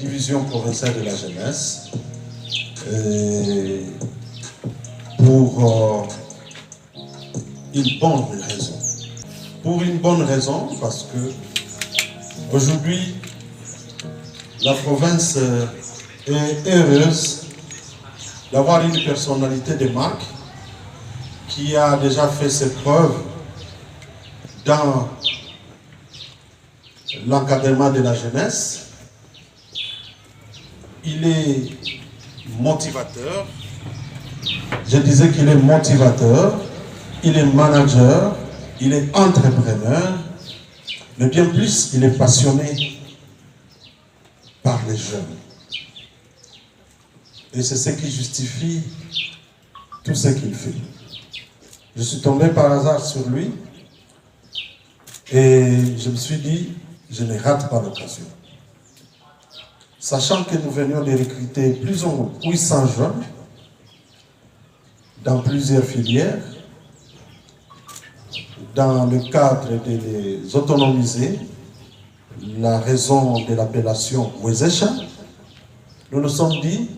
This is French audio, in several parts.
division provinciale de la jeunesse pour une bonne raison. Pour une bonne raison, parce que aujourd'hui, la province est heureuse d'avoir une personnalité de marque qui a déjà fait ses preuves dans l'encadrement de la jeunesse. Il est motivateur. Je disais qu'il est motivateur, il est manager, il est entrepreneur, mais bien plus, il est passionné par les jeunes. Et c'est ce qui justifie tout ce qu'il fait. Je suis tombé par hasard sur lui et je me suis dit, je ne rate pas l'occasion. Sachant que nous venions de recruter plus ou moins 800 jeunes dans plusieurs filières, dans le cadre de les autonomiser, la raison de l'appellation Wezesha, nous nous sommes dit,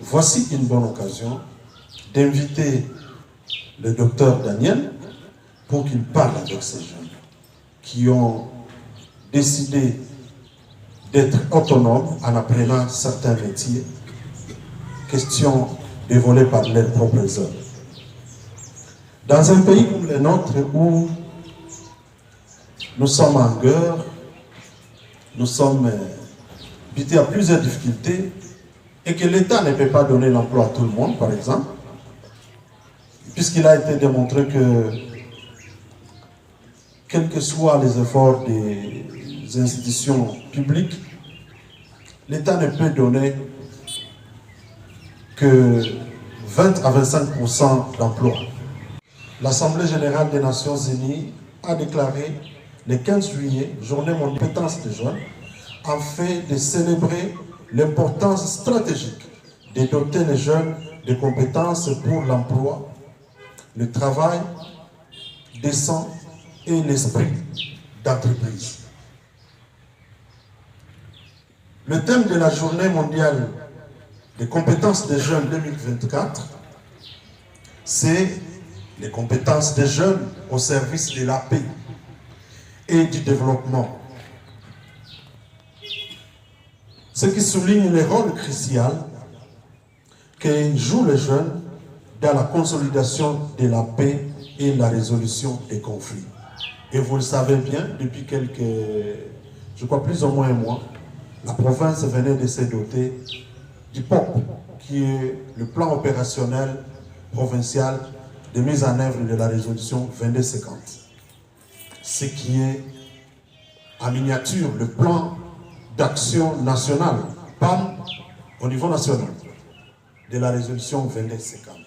voici une bonne occasion d'inviter le docteur Daniel pour qu'il parle avec ces jeunes qui ont décidé d'être autonomes en apprenant certains métiers, question dévoilée par leurs propres œuvres. Dans un pays comme le nôtre où nous sommes en guerre, nous sommes butés à plusieurs difficultés et que l'État ne peut pas donner l'emploi à tout le monde, par exemple, puisqu'il a été démontré que, quels que soient les efforts des institutions publiques, l'État ne peut donner que 20 à 25% d'emplois. L'Assemblée générale des Nations Unies a déclaré le 15 juillet, journée mondiale des compétences des jeunes, afin de célébrer l'importance stratégique de doter les jeunes de compétences pour l'emploi, le travail décent et l'esprit d'entreprise. Le thème de la journée mondiale des compétences des jeunes 2024, c'est les compétences des jeunes au service de la paix et du développement. Ce qui souligne le rôle crucial que jouent les jeunes dans la consolidation de la paix et la résolution des conflits. Et vous le savez bien, depuis je crois plus ou moins un mois, la province venait de se doter du POP, qui est le plan opérationnel provincial de mise en œuvre de la résolution 2250. Ce qui est en miniature le plan d'action nationale, PAM, au niveau national, de la résolution 2250.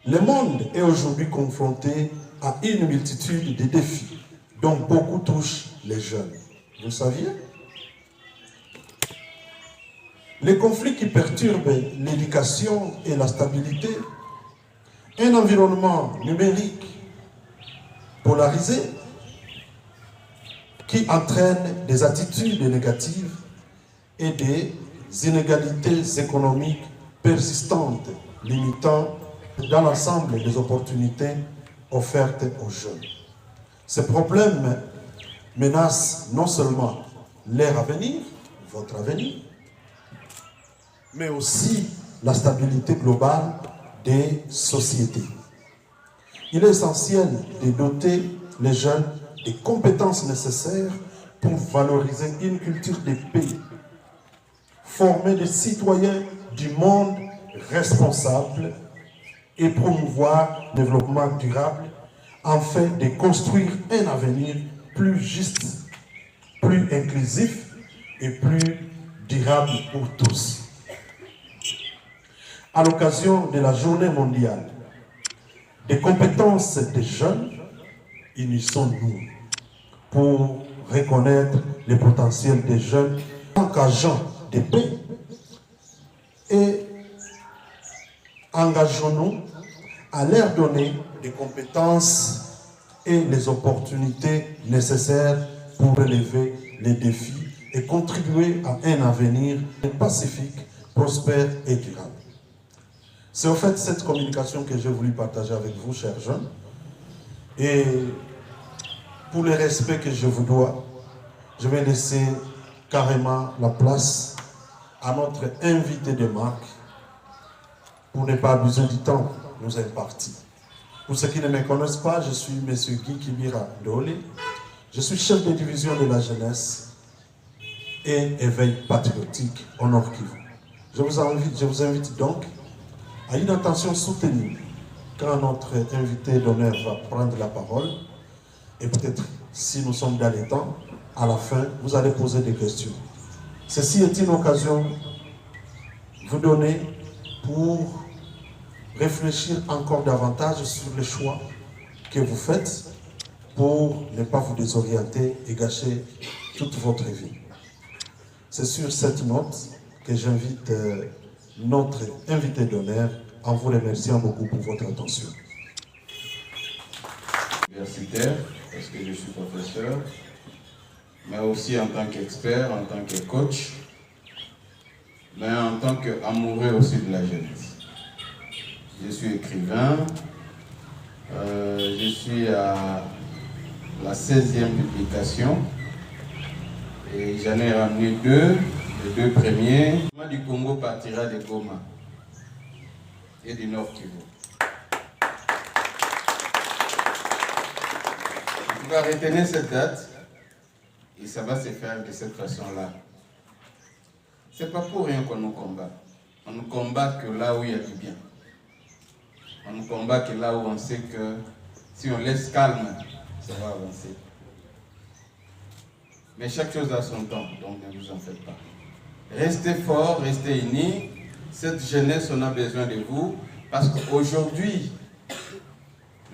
Le monde est aujourd'hui confronté à une multitude de défis dont beaucoup touchent les jeunes. Vous le saviez? Les conflits qui perturbent l'éducation et la stabilité, un environnement numérique polarisé qui entraîne des attitudes négatives et des inégalités économiques persistantes, limitant dans l'ensemble des opportunités offertes aux jeunes. Ces problèmes menacent non seulement leur avenir, votre avenir, mais aussi la stabilité globale des sociétés. Il est essentiel de doter les jeunes des compétences nécessaires pour valoriser une culture de paix, former des citoyens du monde responsables et promouvoir le développement durable afin de construire un avenir plus juste, plus inclusif et plus durable pour tous. À l'occasion de la journée mondiale des compétences des jeunes, unissons-nous pour reconnaître le potentiel des jeunes en tant qu'agents de paix et engageons-nous à leur donner des compétences et les opportunités nécessaires pour relever les défis et contribuer à un avenir pacifique, prospère et durable. C'est en fait cette communication que j'ai voulu partager avec vous, chers jeunes. Et pour le respect que je vous dois, je vais laisser carrément la place à notre invité de marque pour ne pas abuser du temps nous imparti. Pour ceux qui ne me connaissent pas, je suis M. Guy Kibira Ndole. Je suis chef de division de la jeunesse et éveil patriotique au Nord Kivu. Je vous invite donc à une attention soutenue quand notre invité d'honneur va prendre la parole. Et peut-être, si nous sommes dans les temps, à la fin, vous allez poser des questions. Ceci est une occasion de vous donner pour réfléchir encore davantage sur les choix que vous faites pour ne pas vous désorienter et gâcher toute votre vie. C'est sur cette note que j'invite notre invité d'honneur en vous remerciant beaucoup pour votre attention. Universitaire, parce que je suis professeur, mais aussi en tant qu'expert, en tant que coach, mais en tant qu'amoureux aussi de la jeunesse. Je suis écrivain, je suis à la 16e publication et j'en ai ramené deux, les deux premiers. Le du Congo partira de Goma et du Nord Kivu. Vous allez retenir cette date et ça va se faire de cette façon-là. C'est pas pour rien qu'on nous combat. On ne combat que là où il y a du bien. On ne combat que là où on sait que si on laisse calme, ça va avancer. Mais chaque chose a son temps, donc ne vous en faites pas. Restez forts, restez unis. Cette jeunesse, on a besoin de vous parce qu'aujourd'hui,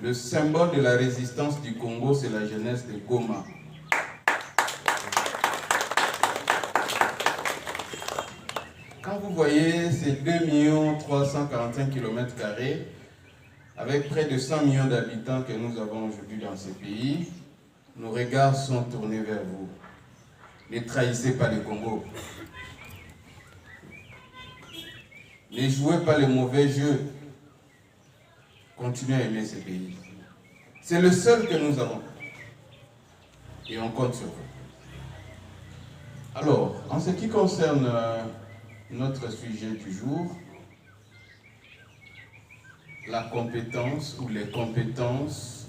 le symbole de la résistance du Congo, c'est la jeunesse de Goma. Quand vous voyez ces 2 345 km², avec près de 100 millions d'habitants que nous avons aujourd'hui dans ce pays, nos regards sont tournés vers vous. Ne trahissez pas le Congo. Ne jouez pas le mauvais jeu. Continuez à aimer ce pays. C'est le seul que nous avons. Et on compte sur vous. Alors, en ce qui concerne notre sujet du jour, la compétence ou les compétences,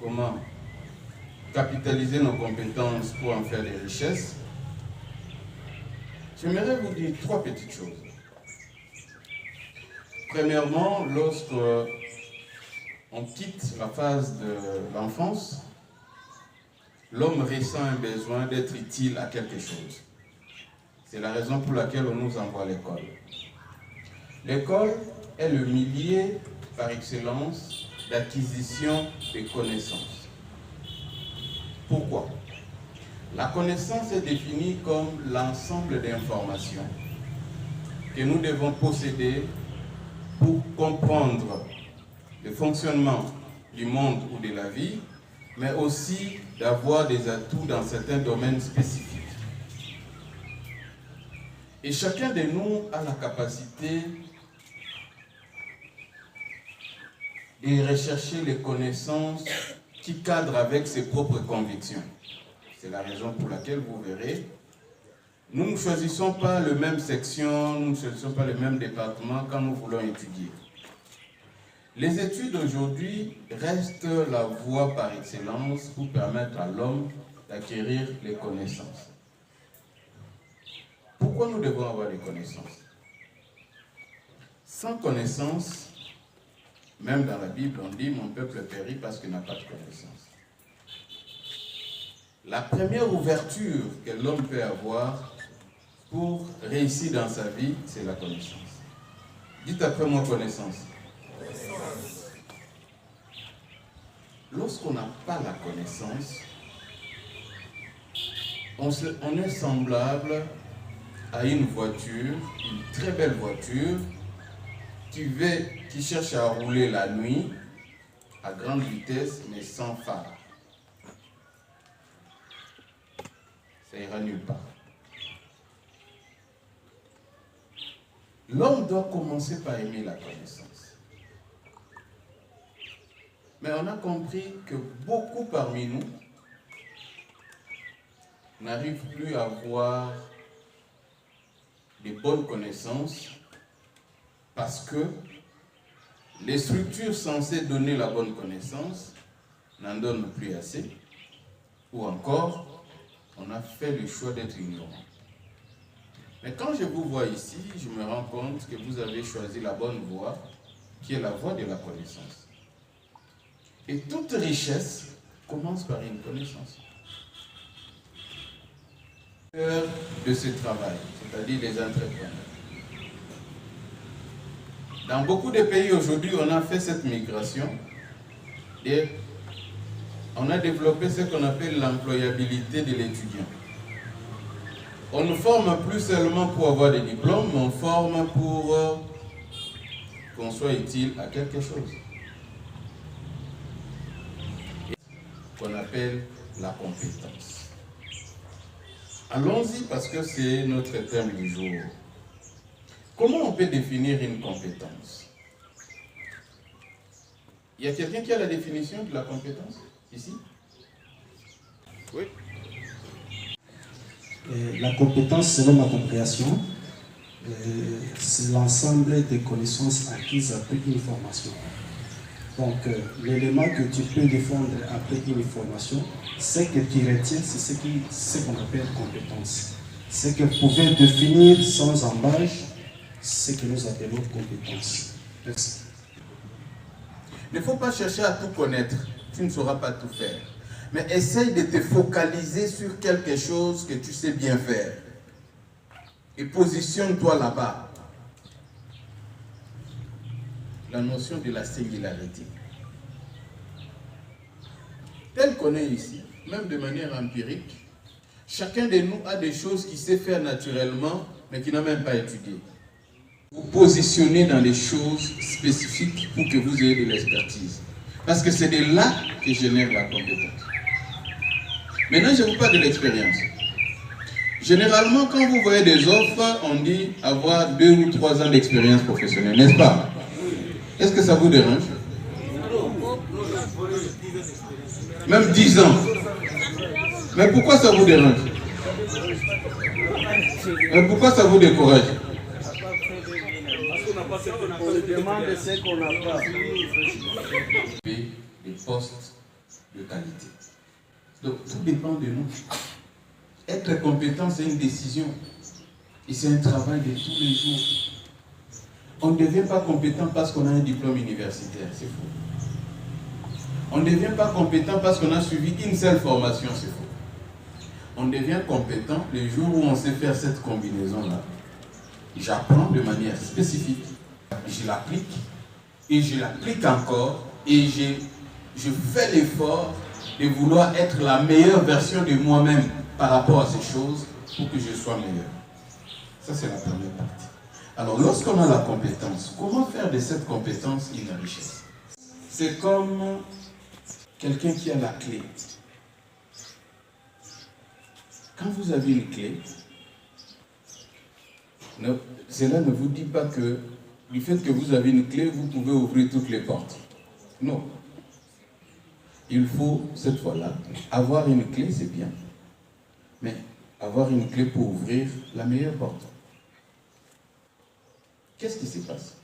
comment capitaliser nos compétences pour en faire des richesses, j'aimerais vous dire 3 petites choses. Premièrement, lorsque on quitte la phase de l'enfance, l'homme ressent un besoin d'être utile à quelque chose. C'est la raison pour laquelle on nous envoie à l'école. L'école est le milieu par excellence d'acquisition des connaissances. Pourquoi? La connaissance est définie comme l'ensemble d'informations que nous devons posséder pour comprendre le fonctionnement du monde ou de la vie, mais aussi d'avoir des atouts dans certains domaines spécifiques. Et chacun de nous a la capacité de rechercher les connaissances qui cadrent avec ses propres convictions. C'est la raison pour laquelle vous verrez, nous ne choisissons pas la même section, nous ne choisissons pas le même département quand nous voulons étudier. Les études aujourd'hui restent la voie par excellence pour permettre à l'homme d'acquérir les connaissances. Pourquoi nous devons avoir des connaissances? Sans connaissance, même dans la Bible, on dit « Mon peuple périt parce qu'il n'a pas de connaissance ». La première ouverture que l'homme peut avoir pour réussir dans sa vie, c'est la connaissance. Dites après moi connaissance. Lorsqu'on n'a pas la connaissance, on est semblable à une voiture, une très belle voiture, qui cherche à rouler la nuit à grande vitesse mais sans phare. ça ira nulle part. L'homme doit commencer par aimer la connaissance. Mais on a compris que beaucoup parmi nous n'arrivent plus à avoir des bonnes connaissances parce que les structures censées donner la bonne connaissance n'en donnent plus assez, ou encore on a fait le choix d'être ignorant. Mais quand je vous vois ici, je me rends compte que vous avez choisi la bonne voie, qui est la voie de la connaissance. Et toute richesse commence par une connaissance. De ce travail, c'est-à-dire les entrepreneurs. Dans beaucoup de pays aujourd'hui, on a fait cette migration et on a développé ce qu'on appelle l'employabilité de l'étudiant. On ne forme plus seulement pour avoir des diplômes, mais on forme pour qu'on soit utile à quelque chose. Qu'on appelle la compétence. Allons-y parce que c'est notre thème du jour. Comment on peut définir une compétence? Il y a quelqu'un qui a la définition de la compétence ici? Oui. La compétence, selon ma compréhension, c'est l'ensemble des connaissances acquises après une formation. Donc, l'élément que tu peux défendre après une formation, ce que tu retiens, c'est ce qu'on appelle compétence. Ce que vous pouvez définir sans embâche, ce que nous appelons compétence. Merci. Il ne faut pas chercher à tout connaître, tu ne sauras pas tout faire. Mais essaye de te focaliser sur quelque chose que tu sais bien faire. Et positionne-toi là-bas. La notion de la singularité. Tel qu'on est ici, même de manière empirique, chacun de nous a des choses qu'il sait faire naturellement, mais qu'il n'a même pas étudiées. Vous positionnez dans des choses spécifiques pour que vous ayez de l'expertise. Parce que c'est de là que génère la compétence. Maintenant, je vous parle de l'expérience. Généralement, quand vous voyez des offres, on dit avoir 2 ou 3 ans d'expérience professionnelle, n'est-ce pas? Est-ce que ça vous dérange? Même 10 ans. Mais pourquoi ça vous dérange? Mais pourquoi ça vous décourage? On demande ce qu'on n'a pas. Des postes de qualité. Donc, tout dépend de nous. Être compétent, c'est une décision. Et c'est un travail de tous les jours. On ne devient pas compétent parce qu'on a un diplôme universitaire, c'est faux. On ne devient pas compétent parce qu'on a suivi une seule formation, c'est faux. On devient compétent le jour où on sait faire cette combinaison-là. J'apprends de manière spécifique, je l'applique, et je l'applique encore, et je fais l'effort de vouloir être la meilleure version de moi-même par rapport à ces choses pour que je sois meilleur. Ça, c'est la première partie. Alors, lorsqu'on a la compétence, comment faire de cette compétence une richesse? C'est comme quelqu'un qui a la clé. Quand vous avez une clé, cela ne vous dit pas que du fait que vous avez une clé, vous pouvez ouvrir toutes les portes. Non. Il faut, cette fois-là, avoir une clé, c'est bien. Mais avoir une clé pour ouvrir la meilleure porte. Qu'est-ce qui se passe?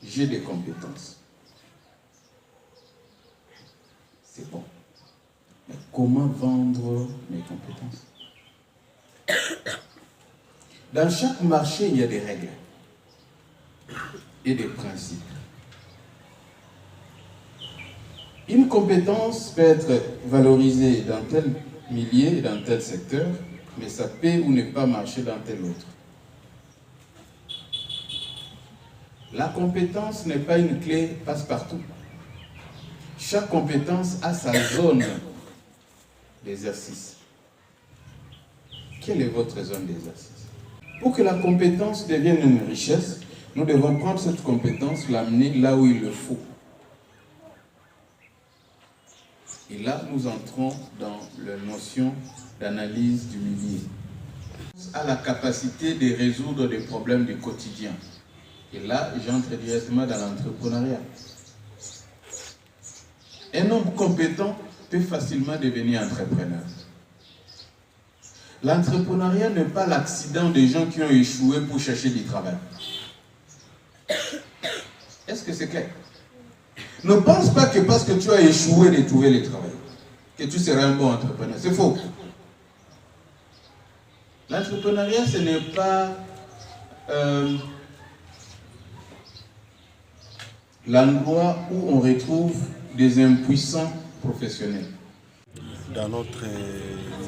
J'ai des compétences. C'est bon. Mais comment vendre mes compétences? Dans chaque marché, il y a des règles et des principes. Une compétence peut être valorisée dans tel milieu et dans tel secteur, mais ça peut ou ne pas marcher dans tel autre. La compétence n'est pas une clé passe-partout. Chaque compétence a sa zone d'exercice. Quelle est votre zone d'exercice? Pour que la compétence devienne une richesse, nous devons prendre cette compétence, l'amener là où il le faut. Et là, nous entrons dans la notion d'analyse du milieu, à la capacité de résoudre des problèmes du quotidien. Et là, j'entre directement dans l'entrepreneuriat. Un homme compétent peut facilement devenir entrepreneur. L'entrepreneuriat n'est pas l'accident des gens qui ont échoué pour chercher du travail. Est-ce que c'est clair? Ne pense pas que parce que tu as échoué de trouver le travail, que tu seras un bon entrepreneur. C'est faux. L'entrepreneuriat, ce n'est pas l'endroit où on retrouve des impuissants professionnels. Dans notre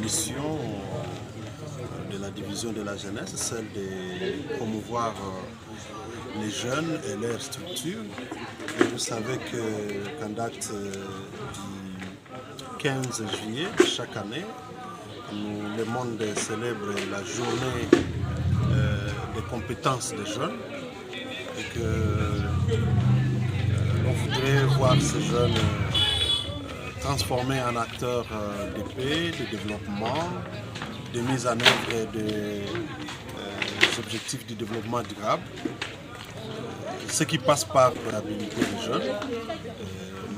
mission de la division de la jeunesse, celle de promouvoir les jeunes et leurs structures. Et vous savez qu'en date du 15 juillet de chaque année, le monde célèbre la journée des compétences des jeunes et que l'on voudrait voir ces jeunes transformés en acteurs de paix, de développement, de mise en œuvre des objectifs du développement durable, ce qui passe par l'habilité des jeunes.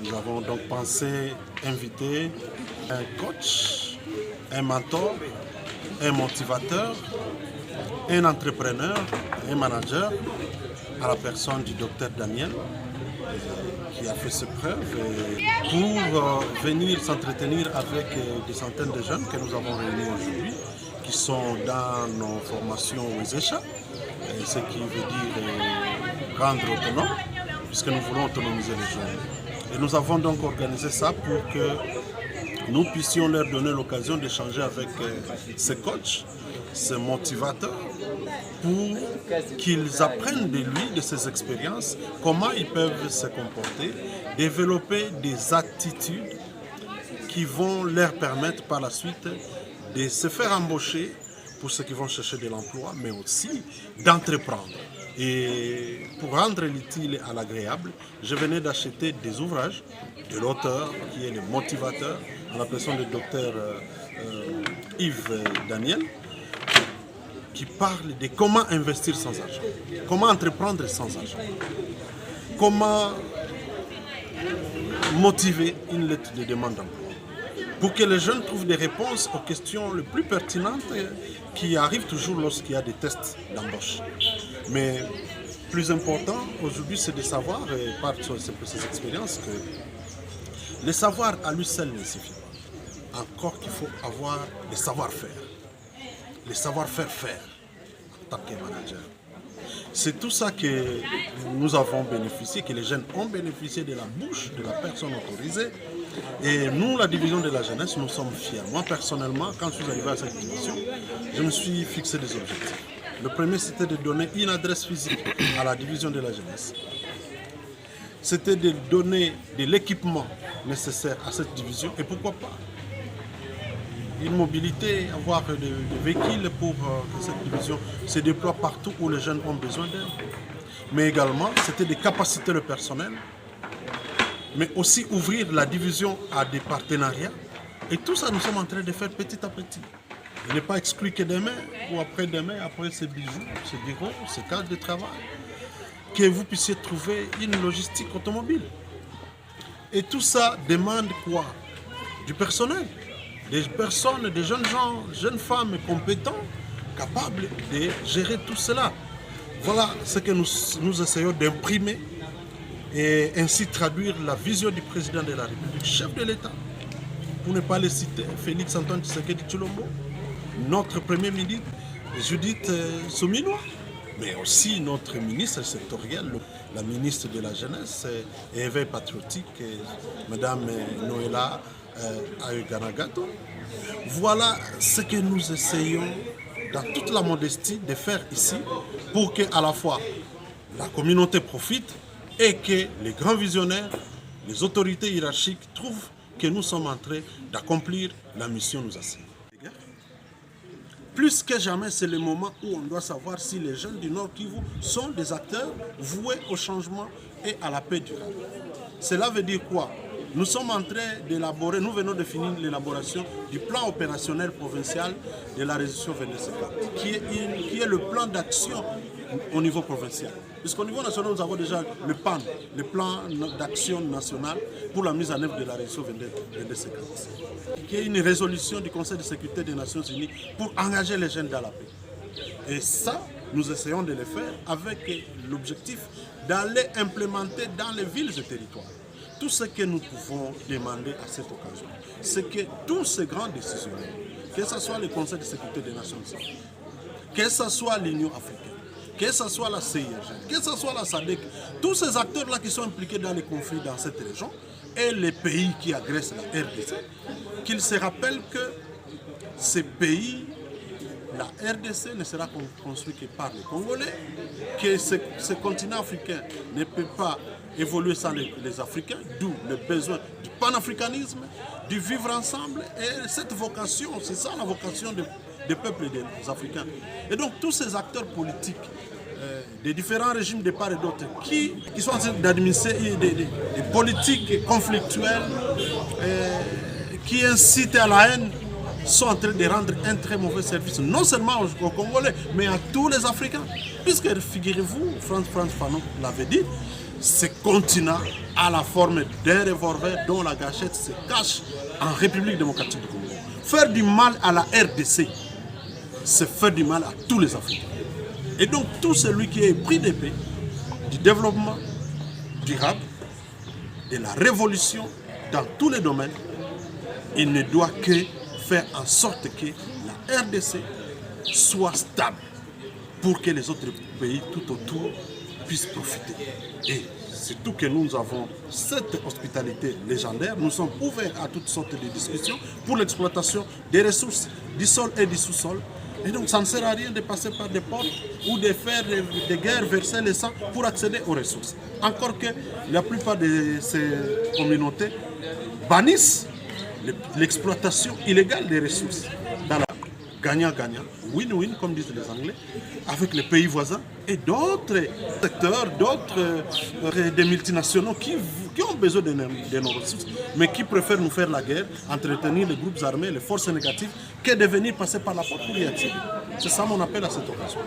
Nous avons donc pensé inviter un coach, un mentor, un motivateur, un entrepreneur, un manager à la personne du docteur Daniel qui a fait ses preuves pour venir s'entretenir avec des centaines de jeunes que nous avons réunis aujourd'hui qui sont dans nos formations aux ESHA, ce qui veut dire rendre autonome puisque nous voulons autonomiser les jeunes. Et nous avons donc organisé ça pour que nous puissions leur donner l'occasion d'échanger avec ces coachs, ces motivateurs, pour qu'ils apprennent de lui, de ses expériences, comment ils peuvent se comporter, développer des attitudes qui vont leur permettre par la suite de se faire embaucher pour ceux qui vont chercher de l'emploi, mais aussi d'entreprendre. Et pour rendre l'utile à l'agréable, je venais d'acheter des ouvrages de l'auteur qui est le motivateur, en la personne du docteur Yves Daniel, qui parle de comment investir sans argent, comment entreprendre sans argent, comment motiver une lettre de demande d'emploi, pour que les jeunes trouvent des réponses aux questions les plus pertinentes qui arrivent toujours lorsqu'il y a des tests d'embauche. Mais plus important aujourd'hui, c'est de savoir, par ces expériences, que le savoir à lui seul ne suffit pas. Encore qu'il faut avoir le savoir-faire. Le savoir-faire en tant que manager. C'est tout ça que nous avons bénéficié, que les jeunes ont bénéficié de la bouche de la personne autorisée. Et nous, la division de la jeunesse, nous sommes fiers. Moi, personnellement, quand je suis arrivé à cette division, je me suis fixé des objectifs. Le premier, c'était de donner une adresse physique à la division de la jeunesse. C'était de donner de l'équipement nécessaire à cette division. Et pourquoi pas une mobilité, avoir des véhicules pour que cette division se déploie partout où les jeunes ont besoin d'elle. Mais également, c'était de capaciter le personnel, mais aussi ouvrir la division à des partenariats. Et tout ça, nous sommes en train de faire petit à petit. Il n'est pas exclu que demain ou après-demain, après ces bijoux, ces bureaux, ces cadres de travail, que vous puissiez trouver une logistique automobile. Et tout ça demande quoi? Du personnel. Des personnes, des jeunes gens, jeunes femmes compétents, capables de gérer tout cela. Voilà ce que nous essayons d'imprimer et ainsi traduire la vision du président de la République, chef de l'État. Pour ne pas le citer, Félix Antoine Tshisekedi Tshilombo, notre premier ministre, Judith Suminwa, mais aussi notre ministre sectoriel, la ministre de la Jeunesse et Éveil patriotique, Madame Noëlla Ayoganagato. Voilà ce que nous essayons, dans toute la modestie, de faire ici pour que à la fois la communauté profite et que les grands visionnaires, les autorités hiérarchiques trouvent que nous sommes en train d'accomplir la mission nous assigne. Plus que jamais, c'est le moment où on doit savoir si les jeunes du Nord Kivu sont des acteurs voués au changement et à la paix durable. Cela veut dire quoi? nous sommes en train d'élaborer, nous venons de finir l'élaboration du plan opérationnel provincial de la résolution 2254, qui est le plan d'action au niveau provincial. Puisqu'au niveau national, nous avons déjà le PAN, le plan d'action national pour la mise en œuvre de la résolution 2254, qui est une résolution du Conseil de sécurité des Nations Unies pour engager les jeunes dans la paix. Et ça, nous essayons de le faire avec l'objectif d'aller implémenter dans les villes et territoires. Tout ce que nous pouvons demander à cette occasion, c'est que tous ces grands décisionnaires, que ce soit le Conseil de sécurité des Nations Unies, que ce soit l'Union africaine, que ce soit la CIRG, que ce soit la SADC, tous ces acteurs-là qui sont impliqués dans les conflits dans cette région, et les pays qui agressent la RDC, qu'ils se rappellent que ces pays, la RDC ne sera construite que par les Congolais, que ce continent africain ne peut pas évoluer sans les Africains, d'où le besoin du panafricanisme, du vivre ensemble, et cette vocation, c'est ça la vocation des peuples et des Africains. Et donc tous ces acteurs politiques, des différents régimes de part et d'autre, qui sont en train d'administrer des politiques conflictuelles, qui incitent à la haine, sont en train de rendre un très mauvais service, non seulement aux Congolais, mais à tous les Africains. Puisque, figurez-vous, Frantz Fanon l'avait dit, ce continent a la forme d'un revolver dont la gâchette se cache en République démocratique du Congo. Faire du mal à la RDC, c'est faire du mal à tous les Africains. Et donc, tout celui qui est pris de paix, du développement durable, de la révolution dans tous les domaines, il ne doit que faire en sorte que la RDC soit stable pour que les autres pays tout autour puissent profiter. Et surtout que nous avons cette hospitalité légendaire, nous sommes ouverts à toutes sortes de discussions pour l'exploitation des ressources du sol et du sous-sol. Et donc ça ne sert à rien de passer par des portes ou de faire des guerres, verser le sang pour accéder aux ressources. Encore que la plupart de ces communautés bannissent l'exploitation illégale des ressources dans la gagnant-gagnant, win-win comme disent les Anglais, avec les pays voisins et d'autres secteurs, des multinationaux qui ont besoin de nos ressources, mais qui préfèrent nous faire la guerre, entretenir les groupes armés, les forces négatives, que de venir passer par la porte pour y accéder. C'est ça mon appel à cette occasion.